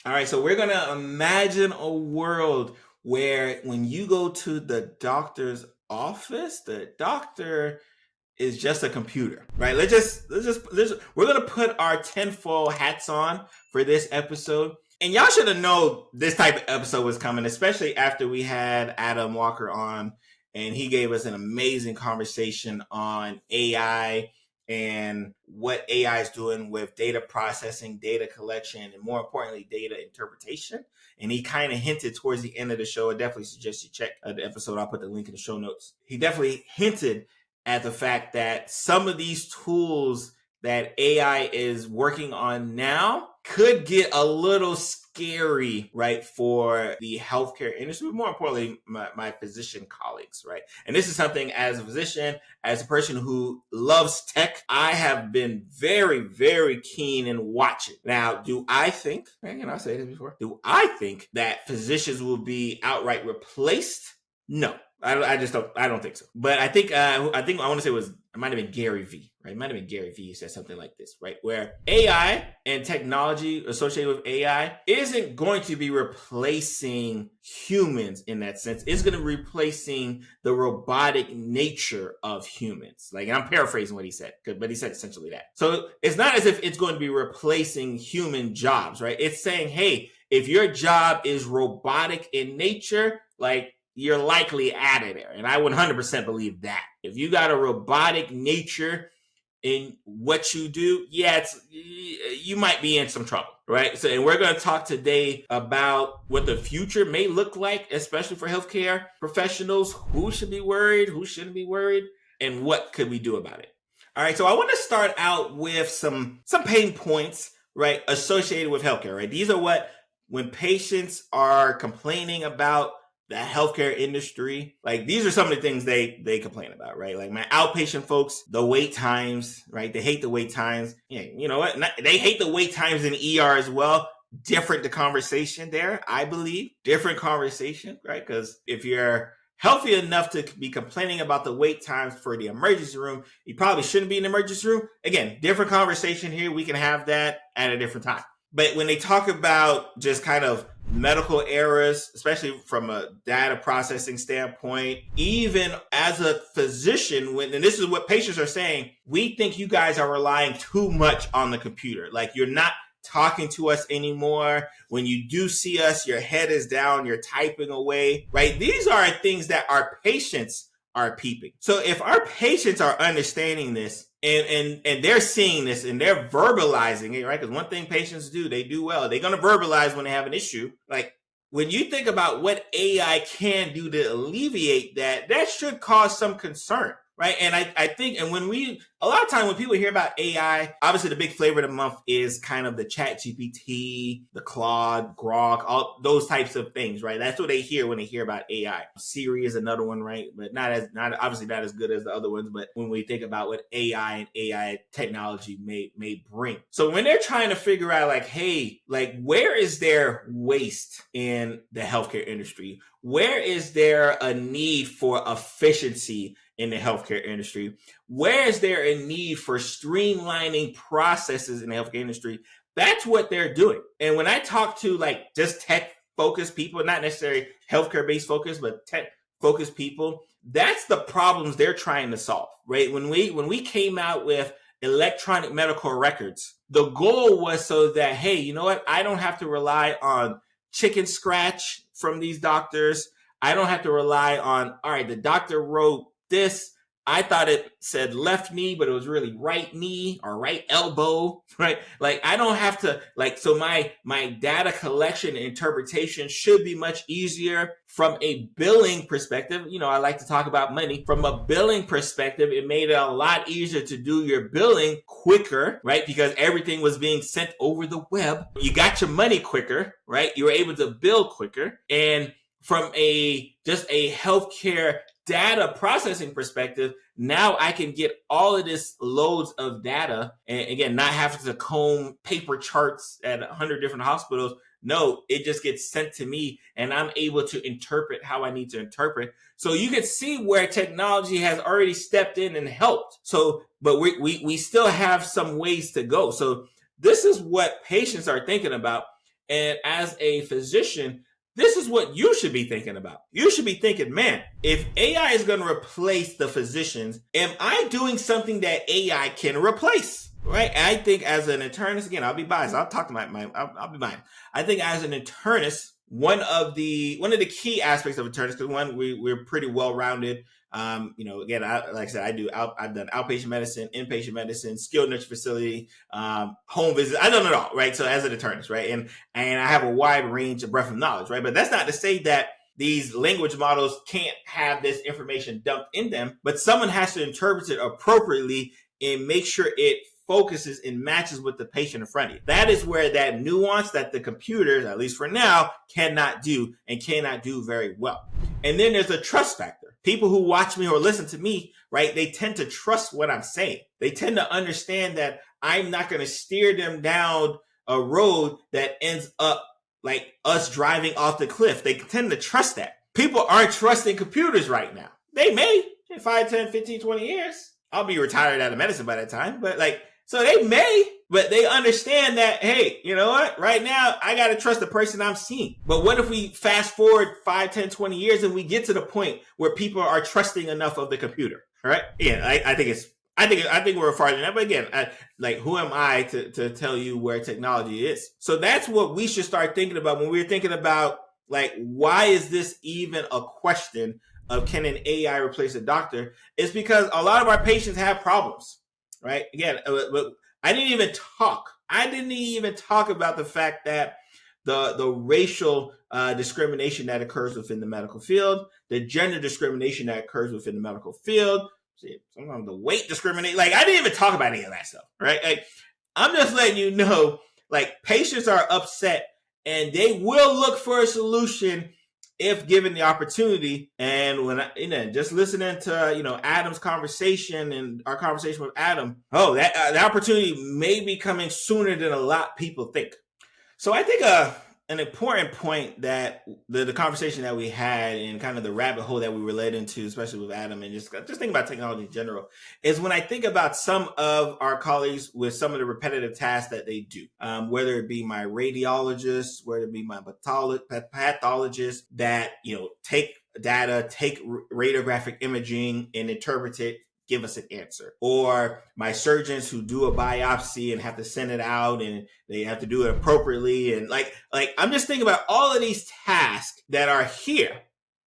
All right, so we're gonna imagine a world where when you go to the doctor's office, the doctor is just a computer, right? We're gonna put our tinfoil hats on for this episode. And y'all should have known this type of episode was coming, especially after we had Adam Walker on and he gave us an amazing conversation on AI and what AI is doing with data processing, data collection, and more importantly, data interpretation. And he kind of hinted towards the end of the show. I definitely suggest you check the episode. I'll put the link in the show notes. He definitely hinted at the fact that some of these tools that AI is working on now could get a little scary, right, for the healthcare industry, but more importantly, my physician colleagues, right? And this is something as a physician, as a person who loves tech, I have been very, very keen in watching. Now, do I think, and I'll say this before, do I think that physicians will be outright replaced? No. I just don't. I don't think so. But I think I want to say it might have been Gary V. Right? It might have been Gary V. who said something like this, right? Where AI and technology associated with AI isn't going to be replacing humans in that sense. It's going to be replacing the robotic nature of humans. Like, and I'm paraphrasing what he said, but he said essentially that. So it's not as if it's going to be replacing human jobs, right? It's saying, hey, if your job is robotic in nature, like, you're likely out of there. And I 100% believe that. If you got a robotic nature in what you do, you might be in some trouble, right? So, and we're going to talk today about what the future may look like, especially for healthcare professionals. Who should be worried? Who shouldn't be worried? And what could we do about it? All right, so I want to start out with some pain points, right, associated with healthcare, right? These are when patients are complaining about the healthcare industry, like these are some of the things they complain about, right? Like my outpatient folks, the wait times, right? They hate the wait times. Yeah, you know what? They hate the wait times in ER as well. Different the conversation there, I believe. Different conversation, right? Because if you're healthy enough to be complaining about the wait times for the emergency room, you probably shouldn't be in the emergency room. Again, different conversation here. We can have that at a different time. But when they talk about just kind of medical errors, especially from a data processing standpoint, even as a physician, and this is what patients are saying, we think you guys are relying too much on the computer. Like you're not talking to us anymore. When you do see us, your head is down, you're typing away, right? These are things that our patients are peeping. So if our patients are understanding this, and they're seeing this and they're verbalizing it, right? Because one thing patients do, they do well. They're going to verbalize when they have an issue. Like when you think about what AI can do to alleviate that, that should cause some concern, right? And I think, and a lot of time when people hear about AI, obviously the big flavor of the month is kind of the Chat GPT, the Claude, Grok, all those types of things, right? That's what they hear when they hear about AI. Siri is another one, right? But obviously not as good as the other ones. But when we think about what AI and AI technology may bring. So when they're trying to figure out like, hey, like where is there waste in the healthcare industry? Where is there a need for efficiency in the healthcare industry? Where is there a need for streamlining processes in the healthcare industry? That's what they're doing. And when I talk to like just tech focused people, not necessarily healthcare based focus, but tech focused people, that's the problems they're trying to solve, right? When we came out with electronic medical records, the goal was so that, hey, you know what? I don't have to rely on chicken scratch from these doctors. I don't have to rely on, all right, the doctor wrote this. I thought it said left knee, but it was really right knee or right elbow, right? Like I don't have to so my data collection and interpretation should be much easier from a billing perspective. You know, I like to talk about money. From a billing perspective, it made it a lot easier to do your billing quicker, right? Because everything was being sent over the web. You got your money quicker, right? You were able to bill quicker. And from just a healthcare data processing perspective, now I can get all of this loads of data and again, not having to comb paper charts at 100 different hospitals. No, it just gets sent to me and I'm able to interpret how I need to interpret. So you can see where technology has already stepped in and helped. So, but we still have some ways to go. So this is what patients are thinking about. And as a physician, this is what you should be thinking about. You should be thinking, man, if AI is going to replace the physicians, am I doing something that AI can replace? Right? And I think as an internist, again, I'll be biased. I'll talk to I'll be biased. I think as an internist, one of the key aspects of internist, because one, we're pretty well rounded. Again, like I said, I've done outpatient medicine, inpatient medicine, skilled nursing facility, home visit. I've done it all, right? So as an internist, right? And I have a wide range of breadth of knowledge, right? But that's not to say that these language models can't have this information dumped in them, but someone has to interpret it appropriately and make sure it focuses and matches with the patient in front of you. That is where that nuance that the computers, at least for now, cannot do and cannot do very well. And then there's a trust factor. People who watch me or listen to me, right, they tend to trust what I'm saying. They tend to understand that I'm not going to steer them down a road that ends up like us driving off the cliff. They tend to trust that. People aren't trusting computers right now. They may in 5, 10, 15, 20 years. I'll be retired out of medicine by that time. But so they may, but they understand that, hey, you know what? Right now, I got to trust the person I'm seeing. But what if we fast forward 5, 10, 20 years and we get to the point where people are trusting enough of the computer? All right. Yeah, I think we're farther than that. But again, who am I to tell you where technology is? So that's what we should start thinking about when we're thinking about, why is this even a question of can an AI replace a doctor? It's because a lot of our patients have problems. Right. Again, but I didn't even talk about the fact that the racial discrimination that occurs within the medical field, the gender discrimination that occurs within the medical field, sometimes the weight discrimination. I didn't even talk about any of that stuff. Right. I'm just letting you know, patients are upset and they will look for a solution if given the opportunity. And when just listening to Adam's conversation and our conversation with Adam, that opportunity may be coming sooner than a lot of people think. So I think an important point that the conversation that we had and kind of the rabbit hole that we were led into, especially with Adam, and just think about technology in general, is when I think about some of our colleagues with some of the repetitive tasks that they do, whether it be my radiologists, whether it be my pathologists that take data, take radiographic imaging and interpret it, give us an answer. Or my surgeons who do a biopsy and have to send it out and they have to do it appropriately. And I'm just thinking about all of these tasks that are here,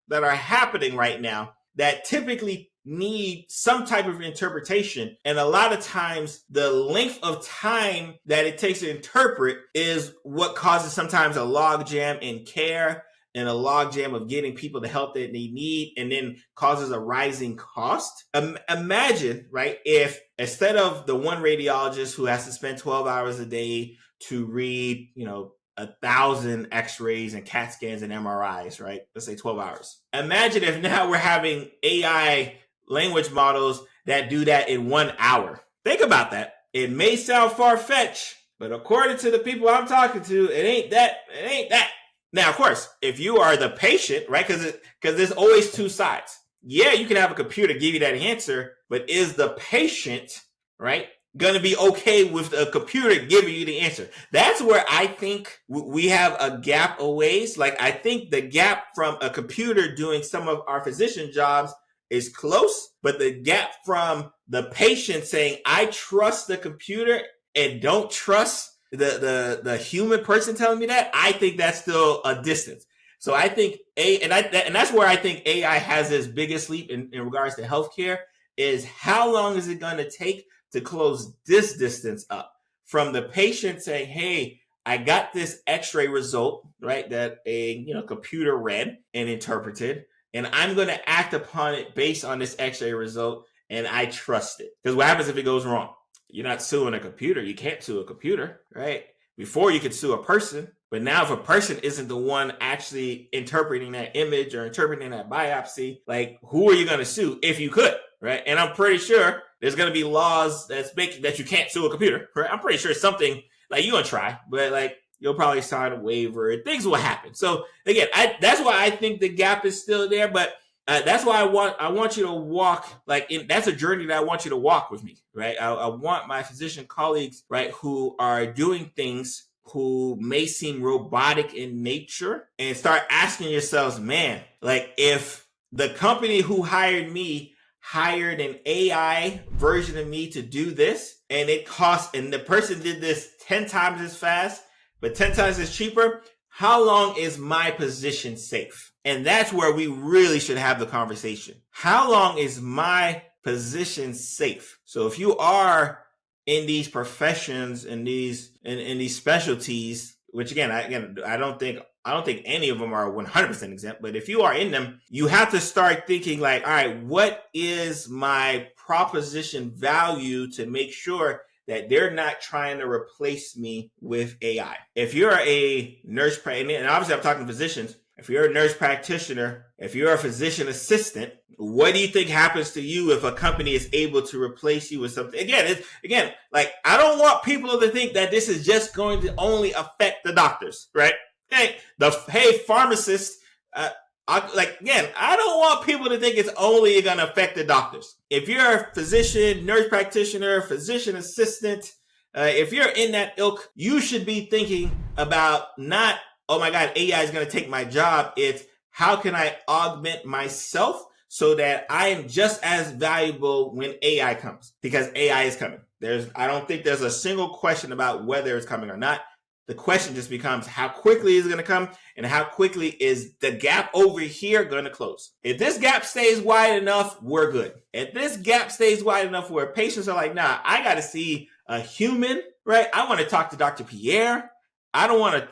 that are happening right now, that typically need some type of interpretation. And a lot of times the length of time that it takes to interpret is what causes sometimes a logjam in care and a logjam of getting people the help that they need, and then causes a rising cost. Imagine, right, if instead of the one radiologist who has to spend 12 hours a day to read, 1,000 x-rays and CAT scans and MRIs, right? Let's say 12 hours. Imagine if now we're having AI language models that do that in 1 hour. Think about that. It may sound far-fetched, but according to the people I'm talking to, it ain't that. Now, of course, if you are the patient, right, because there's always two sides. Yeah, you can have a computer give you that answer, but is the patient, right, going to be okay with a computer giving you the answer? That's where I think we have a gap a ways. I think the gap from a computer doing some of our physician jobs is close, but the gap from the patient saying, I trust the computer and don't trust the human person telling me that, I think that's still a distance. So I think and that's where I think AI has its biggest leap in regards to healthcare, is how long is it going to take to close this distance up from the patient saying, hey, I got this x-ray result, right, that a computer read and interpreted, and I'm going to act upon it based on this x-ray result, and I trust it. Because what happens if it goes wrong? You're not suing a computer. You can't sue a computer, right? Before you could sue a person, but now if a person isn't the one actually interpreting that image or interpreting that biopsy, who are you going to sue if you could, right? And I'm pretty sure there's going to be laws that's making that you can't sue a computer, right? I'm pretty sure something you're going to try, but you'll probably sign a waiver and things will happen. So again, that's why I think the gap is still there, but that's why I want you to walk, that's a journey that I want you to walk with me, right? I want my physician colleagues, right, who are doing things who may seem robotic in nature and start asking yourselves, man, like if the company who hired me hired an AI version of me to do this and it cost, and the person did this 10 times as fast, but 10 times as cheaper, how long is my position safe? And that's where we really should have the conversation. How long is my position safe? So if you are in these professions and in these specialties, which again, I don't think any of them are 100% exempt, but if you are in them, you have to start thinking like, all right, what is my proposition value to make sure that they're not trying to replace me with AI? If you're a nurse, and obviously I'm talking to physicians, if you're a nurse practitioner, if you're a physician assistant, what do you think happens to you if a company is able to replace you with something? Again, like I don't want people to think that this is just going to only affect the doctors, right? Hey, pharmacist. I don't want people to think it's only going to affect the doctors. If you're a physician, nurse practitioner, physician assistant, if you're in that ilk, you should be thinking about not, oh my God, AI is going to take my job. It's how can I augment myself so that I am just as valuable when AI comes? Because AI is coming. I don't think there's a single question about whether it's coming or not. The question just becomes how quickly is it going to come and how quickly is the gap over here going to close? If this gap stays wide enough, we're good. If this gap stays wide enough where patients are like, nah, I got to see a human, right? I want to talk to Dr. Pierre. I don't want to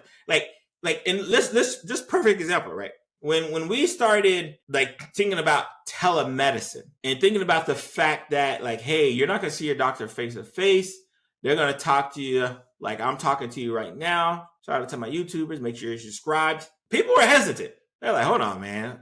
and let's just perfect example, right? When we started like thinking about telemedicine and thinking about the fact that like, hey, you're not going to see your doctor face to face. They're going to talk to you like I'm talking to you right now. Shout out to my YouTubers. Make sure you're subscribed. People were hesitant. They're like, hold on, man.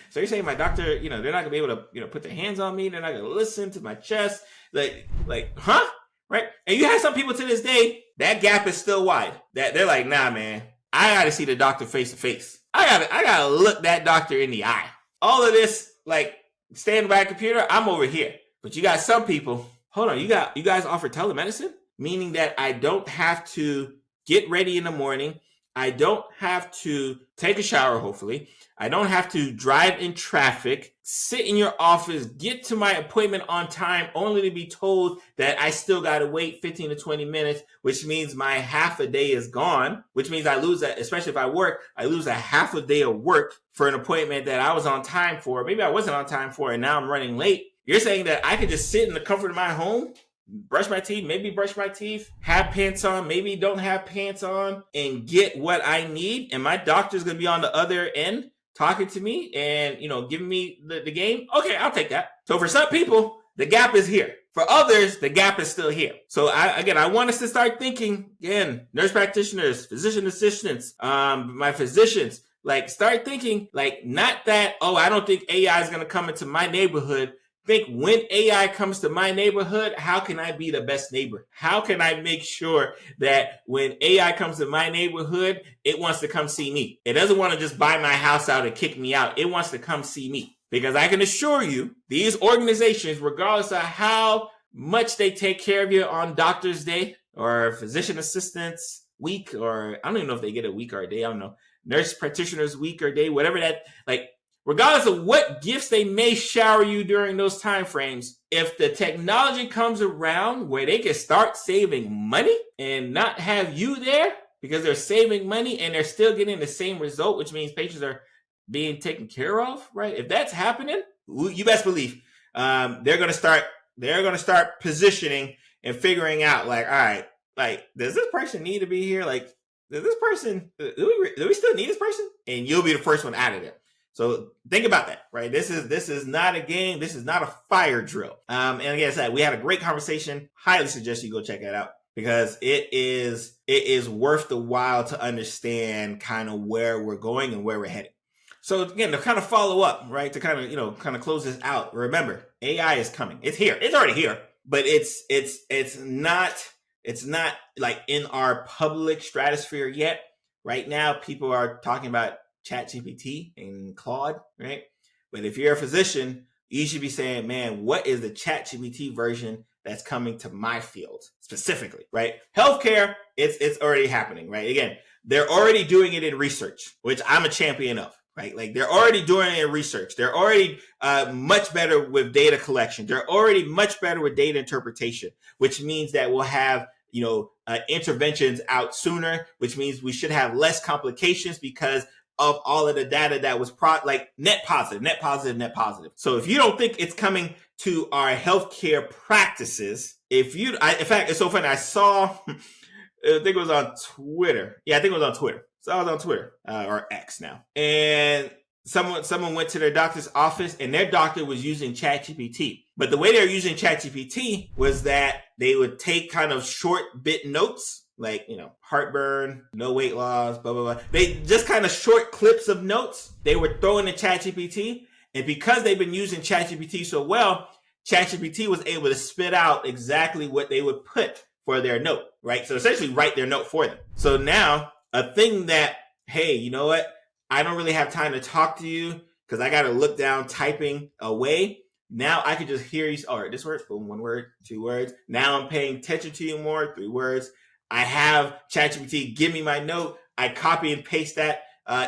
So you're saying my doctor, they're not going to be able to, put their hands on me. They're not going to listen to my chest. Huh? Right? And you have some people to this day, that gap is still wide. That they're like, nah, man, I got to see the doctor face to face. I got to look that doctor in the eye. All of this, like, standing by a computer, I'm over here. But you got some people, hold on, you guys offer telemedicine? Meaning that I don't have to get ready in the morning. I don't have to take a shower, hopefully. I don't have to drive in traffic, sit in your office, get to my appointment on time, only to be told that I still got to wait 15 to 20 minutes, which means my half a day is gone, which means I lose that, especially if I work, I lose a half a day of work for an appointment that I was on time for. Maybe I wasn't on time for, and now I'm running late. You're saying that I could just sit in the comfort of my home, brush my teeth, have pants on, maybe don't have pants on, and get what I need. And my doctor's going to be on the other end talking to me and, giving me the game. Okay, I'll take that. So for some people, the gap is here. For others, the gap is still here. So I want us to start thinking, again, nurse practitioners, physician assistants, my physicians, start thinking not that, I don't think AI is going to come into my neighborhood. Think when AI comes to my neighborhood, how can I be the best neighbor? How can I make sure that when AI comes to my neighborhood, it wants to come see me? It doesn't want to just buy my house out and kick me out. It wants to come see me. Because I can assure you, these organizations, regardless of how much they take care of you on Doctor's Day or Physician Assistants Week, or I don't even know if they get a week or a day. I don't know. Nurse Practitioners Week or day, whatever that, regardless of what gifts they may shower you during those time frames, if the technology comes around where they can start saving money and not have you there because they're saving money and they're still getting the same result, which means patients are being taken care of, right? If that's happening, you best believe they're going to start positioning and figuring out all right, does this person need to be here? Do we still need this person? And you'll be the first one out of there. So think about that, right? This is not a game. This is not a fire drill. And like I said, we had a great conversation. Highly suggest you go check that out because it is worth the while to understand kind of where we're going and where we're headed. So again, to kind of follow up, right? To kind of close this out. Remember, AI is coming. It's here. It's already here, but it's not like in our public stratosphere yet. Right now, people are talking about ChatGPT and Claude, right? But if you're a physician, you should be saying, man, what is the ChatGPT version that's coming to my field specifically, right? Healthcare, it's already happening, right? Again, they're already doing it in research, which I'm a champion of. Right? Like they're already doing it in research. They're already much better with data collection. They're already much better with data interpretation, which means that we'll have interventions out sooner, which means we should have less complications because of all of the data that was net positive, net positive, net positive. So if you don't think it's coming to our healthcare practices, in fact, it's so funny. I saw, I think it was on Twitter. Yeah, I think it was on Twitter. So I was on Twitter, or X now. And someone went to their doctor's office and their doctor was using ChatGPT. But the way they were using ChatGPT was that they would take kind of short bit notes, like, heartburn, no weight loss, blah, blah, blah. They just kind of short clips of notes they were throwing in ChatGPT. And because they've been using ChatGPT so well, ChatGPT was able to spit out exactly what they would put for their note, right? So essentially write their note for them. So now a thing that, hey, you know what? I don't really have time to talk to you because I got to look down typing away. Now I can just hear you. All right, this word, boom, 1 word, 2 words. Now I'm paying attention to you more, 3 words. I have ChatGPT give me my note. I copy and paste that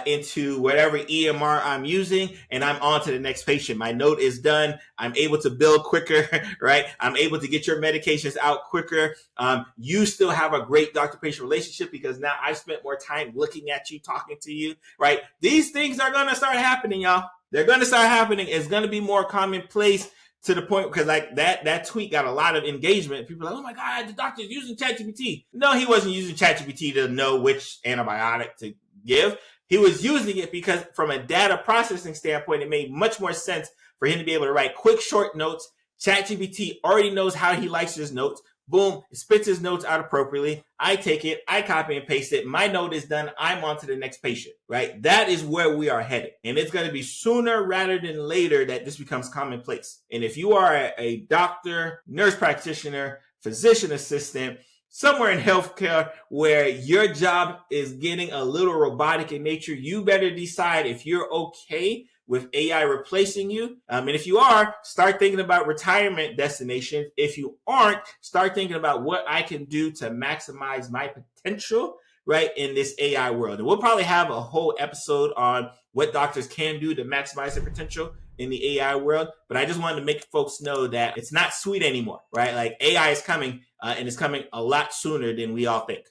into whatever EMR I'm using, and I'm on to the next patient. My note is done. I'm able to bill quicker, right? I'm able to get your medications out quicker. You still have a great doctor-patient relationship because now I've spent more time looking at you, talking to you, right? These things are going to start happening, y'all. They're going to start happening. It's going to be more commonplace to the point because like that tweet got a lot of engagement. People are like, oh my God, the doctor's using ChatGPT. No, he wasn't using ChatGPT to know which antibiotic to give. He was using it because from a data processing standpoint, it made much more sense for him to be able to write quick, short notes. ChatGPT already knows how he likes his notes. Boom, it spits his notes out appropriately. I take it, I copy and paste it. My note is done. I'm on to the next patient, right? That is where we are headed. And it's going to be sooner rather than later that this becomes commonplace. And if you are a doctor, nurse practitioner, physician assistant, somewhere in healthcare where your job is getting a little robotic in nature, you better decide if you're okay with AI replacing you. And if you are, start thinking about retirement destinations. If you aren't, start thinking about what I can do to maximize my potential, right, in this AI world. And we'll probably have a whole episode on what doctors can do to maximize their potential in the AI world. But I just wanted to make folks know that it's not sweet anymore, right? Like AI is coming and it's coming a lot sooner than we all think.